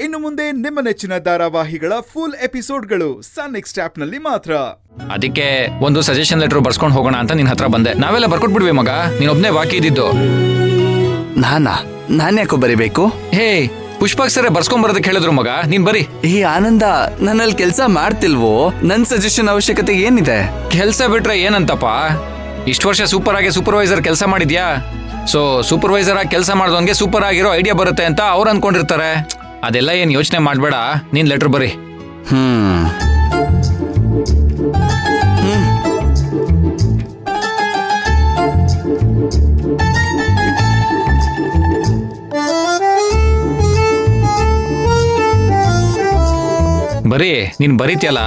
ಇನ್ನು ಮುಂದೆ ನಿಮ್ಮ ನೆಚ್ಚಿನ ಧಾರಾವಾಹಿಗಳ ಫುಲ್ ಎಪಿಸೋಡ್ಗಳು ಸನ್ ನೆಕ್ಸ್ಟ್ ಆಪ್ ನಲ್ಲಿ ಮಾತ್ರ. ಅದಕ್ಕೆ ಒಂದು ಸಜೆಷನ್ ಲೆಟರ್ ಬರ್ಸ್ಕೊಂಡು ಹೋಗೋಣ ಅಂತ ನಿನ್ ಹತ್ರ ಬಂದೆ. ನಾವೆಲ್ಲ ಬರ್ಕೊಟ್ಬಿಡ್ವಿ ಮಗ, ನೀನೊಬ್ನೇ ಬಾಕಿ ಇದ್ದಿದ್ದು. ನಾನ್ ಯಾಕೋ ಬರಿಬೇಕು? ಹೇ, ಪುಷ್ಪಾಕ್ ಸರ್ ಬರ್ಸ್ಕೊಂಡ್ ಬರೋದಕ್ಕೆ ಹೇಳಿದ್ರು ಮಗ, ನೀನ್ ಬರಿ. ಈ ಆನಂದ ನನ್ನಲ್ಲಿ ಕೆಲ್ಸ ಮಾಡ್ತಿಲ್ವೋ? ನನ್ ಸಜೆಷನ್ ಅವಶ್ಯಕತೆ ಏನಿದೆ? ಕೆಲ್ಸ ಬಿಟ್ರೆ ಏನಂತಪ್ಪ, ಇಷ್ಟು ವರ್ಷ ಸೂಪರ್ ಆಗಿ ಸೂಪರ್ವೈಸರ್ ಕೆಲಸ ಮಾಡಿದ್ಯಾ. ಸೊ ಸೂಪರ್ವೈಸರ್ ಆಗಿ ಕೆಲಸ ಮಾಡಿದವನ್ಗೆ ಸೂಪರ್ ಆಗಿರೋ ಐಡಿಯಾ ಬರುತ್ತೆ ಅಂತ ಅವ್ರು ಅನ್ಕೊಂಡಿರ್ತಾರೆ. ಅದೆಲ್ಲ ಏನ್ ಯೋಚನೆ ಮಾಡ್ಬೇಡ, ನೀನ್ ಲೆಟರ್ ಬರಿ. ಬರೀ ನೀನ್ ಬರೀತ್ಯಲ್ಲ,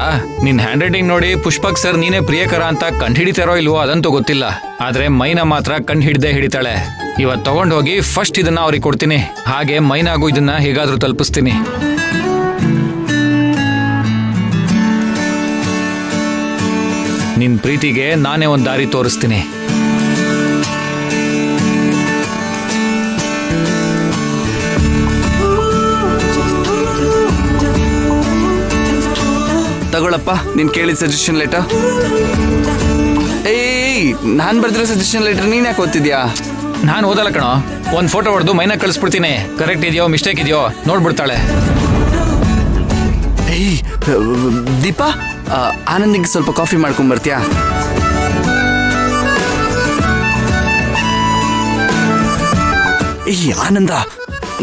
ನಿನ್ ಹ್ಯಾಂಡ್ ರೈಟಿಂಗ್ ನೋಡಿ ಪುಷ್ಪಕ್ ಸರ್ ನೀನೇ ಪ್ರಿಯಕರ ಅಂತ ಕಂಡು ಹಿಡಿತಾರೋ ಇಲ್ವೋ ಅದಂತೂ ಗೊತ್ತಿಲ್ಲ, ಆದ್ರೆ ಮೈನಾ ಮಾತ್ರ ಕಂಡು ಹಿಡ್ದೇ ಹಿಡಿತಾಳೆ. ಇವತ್ತು ತಗೊಂಡು ಹೋಗಿ ಫಸ್ಟ್ ಇದನ್ನ ಅವ್ರಿಗೆ ಕೊಡ್ತೀನಿ, ಹಾಗೆ ಮೈನಾಗೂ ಇದನ್ನ ಹೇಗಾದ್ರೂ ತಲುಪಿಸ್ತೀನಿ. ನಿನ್ ಪ್ರೀತಿಗೆ ನಾನೇ ಒಂದ್ ದಾರಿ ತೋರಿಸ್ತೀನಿ. ತಗೊಳಪ್ಪ, ನೀನ್ ಕೇಳಿದ ಸಜೆಷನ್ ಲೆಟರ್. ಏಯ್, ನಾನ್ ಬರ್ದಿರೋ ಸಜೆಷನ್ ಲೆಟರ್ ನೀನ್ ಯಾಕೆ ಓದ್ತಿದ್ಯಾ? ನಾನು ಓದಲ್ಲ ಕಣೋ, ಒಂದ್ ಫೋಟೋ ಹೊಡೆದು ಮೈನಾ ಕಳಿಸ್ಬಿಡ್ತೀನಿ. ಕರೆಕ್ಟ್ ಇದೆಯೋ ಮಿಸ್ಟೇಕ್ ಇದೆಯೋ ನೋಡ್ಬಿಡ್ತಾಳೆ. ಏಯ್ ದೀಪಾ, ಆನಂದಿಗೆ ಸ್ವಲ್ಪ ಕಾಫಿ ಮಾಡ್ಕೊಂಡ್ ಬರ್ತೀಯಾ? ಏಯ್ ಆನಂದ,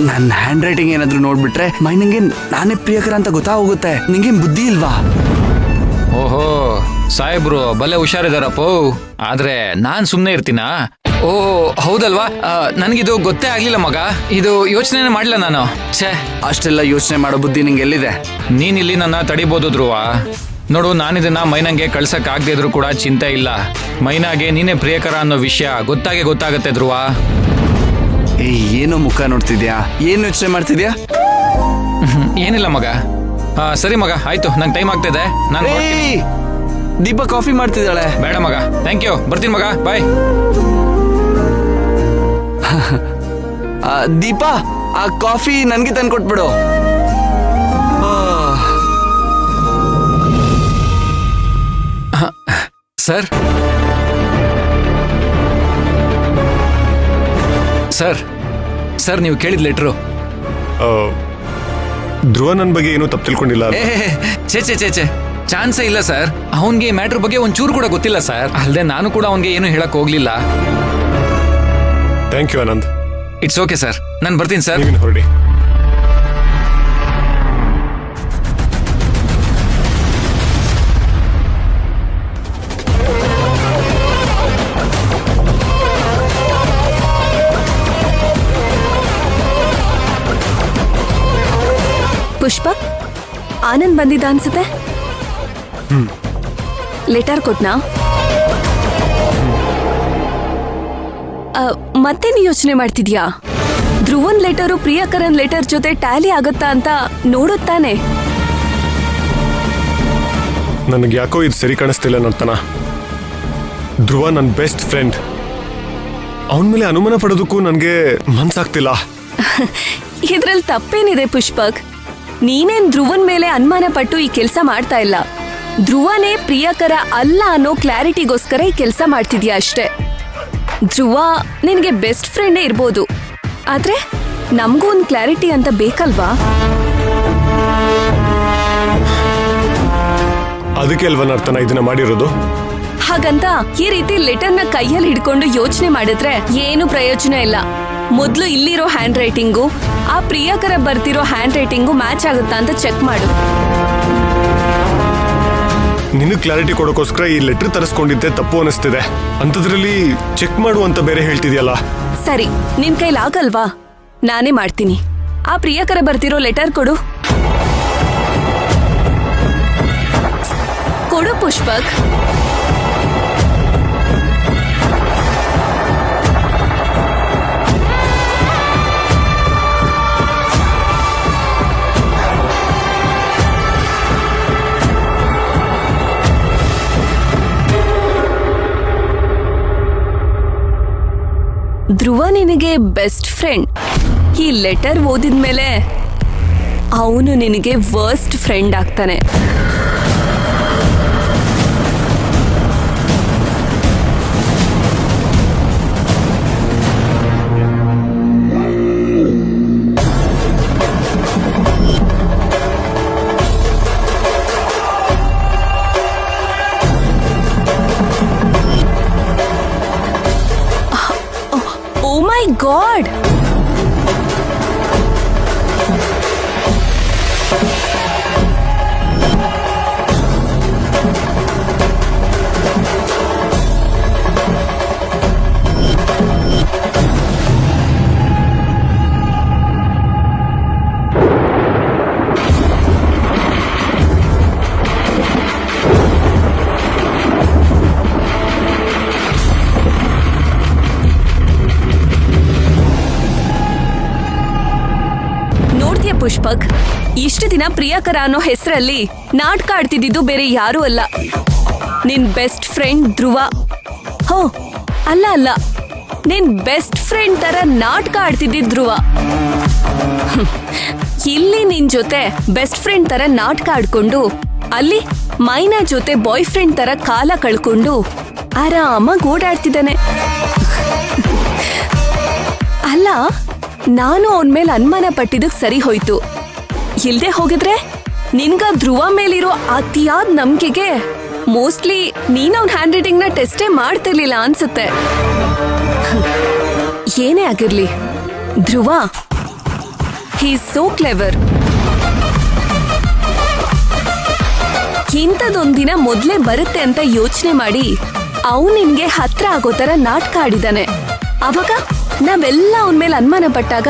ನನ್ನ ಹ್ಯಾಂಡ್ ರೈಟಿಂಗ್ ಏನಾದ್ರು ನೋಡ್ಬಿಟ್ರೆ ಮೈನಿಂಗೆ ನಾನೇ ಪ್ರಿಯಕರ ಅಂತ ಗೊತ್ತಾಗೋಗುತ್ತೆ. ನಿಂಗೇನ್ ಬುದ್ಧಿ ಇಲ್ವಾ? ಓಹೋ, ಸಾಹೇಬ್ರು ಬಲೆ ಹುಷಾರಿದಾರಪ್ಪ. ಆದ್ರೆ ನಾನ್ ಸುಮ್ನೆ ಇರ್ತೀನಾ? ಓ ಹೌದಲ್ವಾ, ನನ್ಗಿದು ಗೊತ್ತೇ ಆಗ್ಲಿಲ್ಲ ಮಗ. ಇದು ಯೋಚನೆ ಮಾಡ್ಲಿಲ್ಲ ನಾನು. ಛೇ, ಅಷ್ಟೆಲ್ಲ ಯೋಚನೆ ಮಾಡೋ ಬುದ್ಧಿ ನಿಂಗೆ ಎಲ್ಲಿದೆ? ನೀನ್ ಇಲ್ಲಿ ನನ್ನ ತಡಿಬೋದು ಧ್ರುವ. ನೋಡು, ನಾನಿದನ್ನ ಮೈನಂಗೆ ಕಳ್ಸಕ್ ಆಗದೆ ಇದ್ರು ಕೂಡ ಚಿಂತೆ ಇಲ್ಲ. ಮೈನಾಗೆ ನೀನೇ ಪ್ರಿಯಕರ ಅನ್ನೋ ವಿಷಯ ಗೊತ್ತಾಗತ್ತೆ ಧ್ರುವ. ಏಯ್, ಏನೋ ಮುಖ ನೋಡ್ತಿದ್ಯಾ? ಏನ್ ಯೋಚನೆ ಮಾಡ್ತಿದ್ಯಾ? ಏನಿಲ್ಲ ಮಗ. ಸರಿ ಮಗ, ಆಯ್ತು, ನಂಗೆ ಟೈಮ್ ಆಗ್ತಿದೆ. ನಾನು ದೀಪಾ ಕಾಫಿ ಮಾಡ್ತಿದ್ದಾಳೆ. ಬೇಡ ಮಗ, ಥ್ಯಾಂಕ್ ಯು, ಬರ್ತೀನಿ ಮಗ, ಬಾಯ್. ದೀಪಾ, ಆ ಕಾಫಿ ನನ್ಗೆ ತಂದ್ಕೊಟ್ಬಿಡು. ಸರ್ ಸರ್ ಸರ್ ನೀವು ಕೇಳಿದ ಲೆಟ್ರು. ಧ್ರುವ ನನ್ನ ಬಗ್ಗೆ ಏನೂ ತಪ್ಪು ತಿಳ್ಕೊಂಡಿಲ್ಲ. ಚೇ ಚಾನ್ಸೇ ಇಲ್ಲ ಸರ್. ಅವನ್ಗೆ ಮ್ಯಾಟ್ರ್ ಬಗ್ಗೆ ಒಂಚೂರು ಕೂಡ ಗೊತ್ತಿಲ್ಲ ಸರ್. ಅಲ್ಲದೆ ನಾನು ಕೂಡ ಅವನ್ಗೆ ಏನು ಹೇಳಕ್ ಹೋಗ್ಲಿಲ್ಲ. Thank you Anand. It's okay sir, ನಾನು ಬರ್ತೀನಿ ಸರ್. ಹೊರಡಿ. ಪುಷ್ಪಕ್, ಆನಂದ್ ಬಂದಿದ್ದ ಅನ್ಸುತ್ತೆ. ಲೆಟರ್ ಕೊಟ್ನಾ? ಮತ್ತೇನು ಯೋಚನೆ ಮಾಡ್ತಿದ್ಯಾ? ಧ್ರುವನ್ ಲೆಟರು ಪ್ರಿಯಕರನ್ ಲೆಟರ್ ಜೊತೆ ಟ್ಯಾಲಿ ಆಗತ್ತಾ ಅಂತ ನೋಡುತ್ತಾನೆ. ನನಗೆ ಯಾಕೋ ಇದು ಸರಿ ಕಾಣಿಸ್ತಿಲ್ಲ ನರ್ತನ. ಧ್ರುವ ನನ್ನ ಬೆಸ್ಟ್ ಫ್ರೆಂಡ್. ಅವನ ಮೇಲೆ ಅನುಮಾನ ಪಡೋದಕ್ಕೂ ನನಗೆ ಮನ್ಸಾಗ್ತಿಲ್ಲ. ಇದ್ರಲ್ಲಿ ತಪ್ಪೇನಿದೆ ಪುಷ್ಪಕ್? ನೀನೇನ್ ಧ್ರುವನ್ ಮೇಲೆ ಅನುಮಾನ ಪಟ್ಟು ಈ ಕೆಲಸ ಮಾಡ್ತಾ ಇಲ್ಲ. ಧ್ರುವನೇ ಪ್ರಿಯಕರ ಅಲ್ಲ ಅನ್ನೋ ಕ್ಲಾರಿಟಿಗೋಸ್ಕರ ಈ ಕೆಲಸ ಮಾಡ್ತಿದ್ಯಾ ಅಷ್ಟೇ. ಧ್ರುವ ನಿನ್ಗೆ ಬೆಸ್ಟ್ ಫ್ರೆಂಡೇ ಇರ್ಬೋದು, ಆದ್ರೆ ನಮಗೂ ಒಂದು ಕ್ಲಾರಿಟಿ ಅಂತ ಬೇಕಲ್ವಾ? ಅದಕ್ಕೆ ಅಲ್ವಾ ನರ್ತನ ಇದನ್ನ ಮಾಡಿರೋದು. ಹಾಗಂತ ಈ ರೀತಿ ಲೆಟರ್ನ ಕೈಯಲ್ಲಿ ಹಿಡ್ಕೊಂಡು ಯೋಚನೆ ಮಾಡಿದ್ರೆ ಏನು ಪ್ರಯೋಜನ ಇಲ್ಲ. ಮೊದ್ಲು ಇಲ್ಲಿರೋ ಹ್ಯಾಂಡ್ ರೈಟಿಂಗು ಆ ಪ್ರಿಯಕರ ಬರ್ತಿರೋ ಹ್ಯಾಂಡ್ ರೈಟಿಂಗು ಮ್ಯಾಚ್ ಆಗುತ್ತಾ ಅಂತ ಚೆಕ್ ಮಾಡು. ನಿನಗೆ ಕ್ಲಾರಿಟಿ ಕೊಡೋಕೋಸ್ಕರ ಈ ಲೆಟರ್ ತರಿಸ್ಕೊಂಡಿದ್ದೆ ತಪ್ಪು ಅನಿಸ್ತಿದೆ. ಅಂಥದ್ರಲ್ಲಿ ಚೆಕ್ ಮಾಡು ಅಂತ ಬೇರೆ ಹೇಳ್ತಿದ್ಯಲ್ಲ. ಸರಿ, ನಿನ್ ಕೈಲಾಗಲ್ವಾ? ನಾನೇ ಮಾಡ್ತೀನಿ. ಆ ಪ್ರಿಯಕರ ಬರ್ತಿರೋ ಲೆಟರ್ ಕೊಡು. ಕೊಡು ಪುಷ್ಪಕ್. ಧ್ರುವ ನಿನಗೆ ಬೆಸ್ಟ್ ಫ್ರೆಂಡ್. ಈ ಲೆಟರ್ ಓದಿದ್ಮೇಲೆ ಅವನು ನಿನಗೆ ವರ್ಸ್ಟ್ ಫ್ರೆಂಡ್ ಆಗ್ತಾನೆ. Oh my God! ನೋಡ್ತೀಯ ಪುಷ್ಪಕ್, ಇಷ್ಟು ದಿನ ಪ್ರಿಯಕರ ಅನ್ನೋ ಹೆಸರಲ್ಲಿ ನಾಟಕ ಆಡ್ತಿದ್ದು ಬೇರೆ ಯಾರೂ ಅಲ್ಲ, ನಿನ್ ಬೆಸ್ಟ್ ಫ್ರೆಂಡ್ ಧ್ರುವ. ಹೋ ಅಲ್ಲ, ನಿನ್ ಬೆಸ್ಟ್ ಫ್ರೆಂಡ್ ತರ ನಾಟಕ ಆಡ್ತಿದ್ದಿದ್ ಧ್ರುವ. ಇಲ್ಲಿ ನಿನ್ ಜೊತೆ ಬೆಸ್ಟ್ ಫ್ರೆಂಡ್ ತರ ನಾಟಕ ಆಡ್ಕೊಂಡು, ಅಲ್ಲಿ ಮೈನಾ ಜೊತೆ ಬಾಯ್ ಫ್ರೆಂಡ್ ತರ ಕಾಲ ಕಳ್ಕೊಂಡು ಆರಾಮಾಗಿ ಓಡಾಡ್ತಿದ್ದಾನೆ. ಅಲ್ಲ, ನಾನು ಅವನ ಮೇಲೆ ಅನುಮಾನ ಪಟ್ಟಿದ್ದಕ್ಕೆ ಸರಿ ಹೋಯ್ತು. ಇಲ್ದೆ ಹೋಗಿದ್ರೆ ನಿನ್ಗ ಧ್ರುವ ಮೇಲಿರೋ ಅತಿಯಾದ ನಂಬಿಕೆಗೆ ಮೋಸ್ಟ್ಲಿ ನೀನ್ ಅವನ್ ಹ್ಯಾಂಡ್ ರೈಟಿಂಗ್ ನ ಟೆಸ್ಟೇ ಮಾಡ್ತಿರ್ಲಿಲ್ಲ ಅನ್ಸುತ್ತೆ. ಏನೇ ಆಗಿರ್ಲಿ, ಧ್ರುವ ಹಿ ಈಸ್ ಸೋ ಕ್ಲೆವರ್. ಇಂಥದೊಂದಿನ ಮೊದ್ಲೇ ಬರುತ್ತೆ ಅಂತ ಯೋಚನೆ ಮಾಡಿ ಅವನ್ ನಿನ್ಗೆ ಹತ್ರ ಆಗೋ ತರ ನಾಟಕ ಆಡಿದಾನೆ. ಅವಾಗ ನಾವೆಲ್ಲ ಅವನ ಮೇಲೆ ಅನುಮಾನ ಪಟ್ಟಾಗ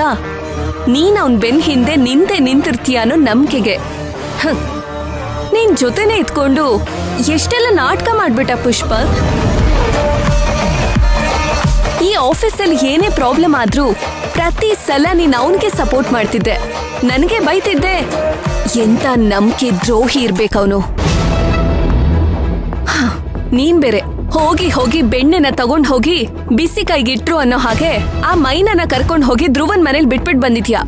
ನೀನ್ ಅವನ್ ಬೆನ್ ಹಿಂದೆ ನಿಂತಿರ್ತೀಯ ಅನ್ನೋ ನಂಬಿಕೆಗೆ ನೀನ್ ಜೊತೆನೆ ಇದ್ಕೊಂಡು ಎಷ್ಟೆಲ್ಲ ನಾಟಕ ಮಾಡ್ಬಿಟ್ಟ ಪುಷ್ಪಕ್. ಈ ಆಫೀಸಲ್ಲಿ ಏನೇ ಪ್ರಾಬ್ಲಮ್ ಆದ್ರೂ ಪ್ರತಿ ಸಲ ನೀನ್ ಅವನ್ಗೆ ಸಪೋರ್ಟ್ ಮಾಡ್ತಿದ್ದೆ, ನನಗೆ ಬೈತಿದ್ದೆ. ಎಂತ ನಂಬಿಕೆ ದ್ರೋಹಿ ಇರ್ಬೇಕವನು. ನೀನ್ ಬೇರೆ ಹೋಗಿ ಬೆಣ್ಣೆನ ತಗೊಂಡ್ ಹೋಗಿ ಬಿಸಿ ಕೈಗಿಟ್ರು ಅನ್ನೋ ಹಾಗೆ ಆ ಮೈನನ ಕರ್ಕೊಂಡ್ ಹೋಗಿ ಧ್ರುವನ್ ಮನೇಲಿ ಬಿಟ್ಬಿಟ್ ಬಂದಿದ್ಯಾ.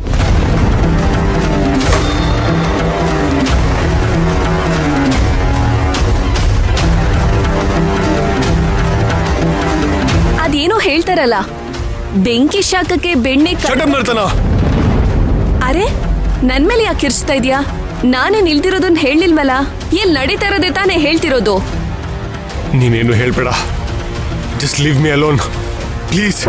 ಅದೇನೋ ಹೇಳ್ತಾರಲ್ಲ, ಬೆಂಕಿ ಶಾಖಕ್ಕೆ ಬೆಣ್ಣೆ ಅರೆ, ನನ್ ಮೇಲೆ ಯಾಕೆ ಕಿರ್ಚ್ತಾ ಇದ್ಯಾ? ನಾನೇ ನಿಲ್ದಿರೋದನ್ನ ಹೇಳಿಲ್ವಲ್ಲ, ಎಲ್ ನಡೀತಾ ಇರೋದೇ ತಾನೇ ಹೇಳ್ತಿರೋದು. ನೀನೇನು ಹೇಳ್ಬೇಡ, just leave me alone please.